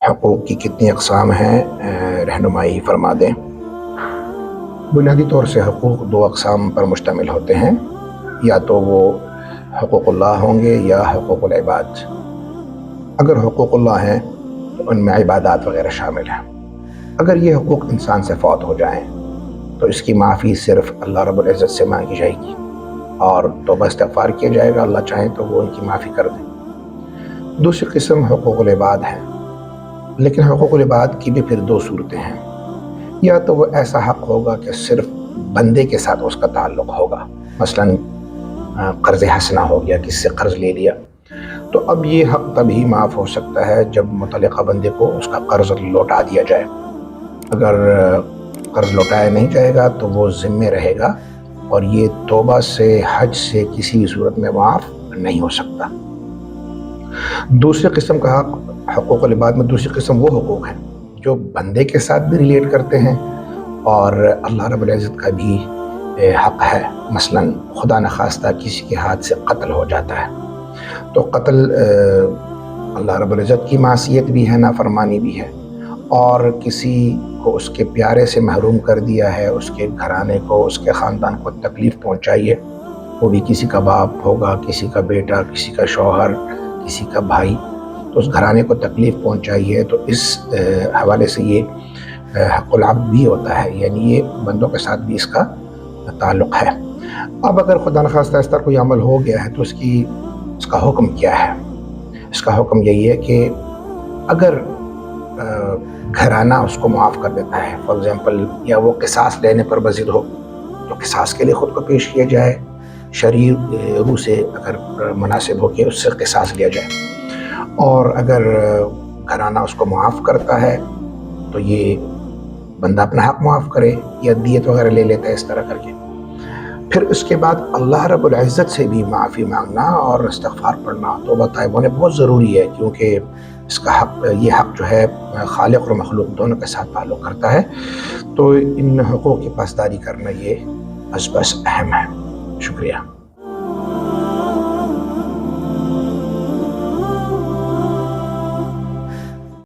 حقوق کی کتنی اقسام ہیں، رہنمائی فرما دیں۔ بنیادی طور سے حقوق دو اقسام پر مشتمل ہوتے ہیں، یا تو وہ حقوق اللہ ہوں گے یا حقوق العباد۔ اگر حقوق اللہ ہیں تو ان میں عبادات وغیرہ شامل ہیں۔ اگر یہ حقوق انسان سے فوت ہو جائیں تو اس کی معافی صرف اللہ رب العزت سے مانگی جائے گی اور توبہ استغفار کیا جائے گا، اللہ چاہیں تو وہ ان کی معافی کر دیں۔ دوسری قسم حقوق العباد ہے، لیکن حقوق العباد کی بھی پھر دو صورتیں ہیں۔ یا تو وہ ایسا حق ہوگا کہ صرف بندے کے ساتھ اس کا تعلق ہوگا، مثلاً قرض حسنہ ہو گیا، کس سے قرض لے لیا، تو اب یہ حق تبھی معاف ہو سکتا ہے جب متعلقہ بندے کو اس کا قرض لوٹا دیا جائے۔ اگر قرض لوٹایا نہیں جائے گا تو وہ ذمہ رہے گا اور یہ توبہ سے، حج سے کسی بھی صورت میں معاف نہیں ہو سکتا۔ دوسری قسم کا حق، حقوق العباد میں دوسری قسم وہ حقوق ہیں جو بندے کے ساتھ بھی ریلیٹ کرتے ہیں اور اللہ رب العزت کا بھی حق ہے۔ مثلاً خدا نخواستہ کسی کے ہاتھ سے قتل ہو جاتا ہے تو قتل اللہ رب العزت کی معصیت بھی ہے، نافرمانی بھی ہے، اور کسی کو اس کے پیارے سے محروم کر دیا ہے، اس کے گھرانے کو، اس کے خاندان کو تکلیف پہنچائی ہے، وہ بھی کسی کا باپ ہوگا، کسی کا بیٹا، کسی کا شوہر، کسی کا بھائی، تو اس گھرانے کو تکلیف پہنچائی ہے، تو اس حوالے سے یہ حق العبد بھی ہوتا ہے، یعنی یہ بندوں کے ساتھ بھی اس کا تعلق ہے۔ اب اگر خدا نخواستہ اس طرح کوئی عمل ہو گیا ہے تو اس کا حکم کیا ہے؟ اس کا حکم یہی ہے کہ اگر گھرانہ اس کو معاف کر دیتا ہے، فار ایگزامپل، یا وہ قصاص لینے پر بضد ہو تو قصاص کے لیے خود کو پیش کیا جائے، شرعی روح سے اگر مناسب ہو کہ اس سے قصاص لیا جائے، اور اگر گھرانہ اس کو معاف کرتا ہے تو یہ بندہ اپنا حق معاف کرے یا دیت وغیرہ لے لیتا ہے اس طرح کر کے۔ پھر اس کے بعد اللہ رب العزت سے بھی معافی مانگنا اور استغفار پڑھنا، توبہ طائب ہونے بہت ضروری ہے، کیونکہ اس کا حق، یہ حق جو ہے خالق اور مخلوق دونوں کے ساتھ تعلق کرتا ہے، تو ان حقوق کی پاسداری کرنا یہ بس اہم ہے۔ شکریہ۔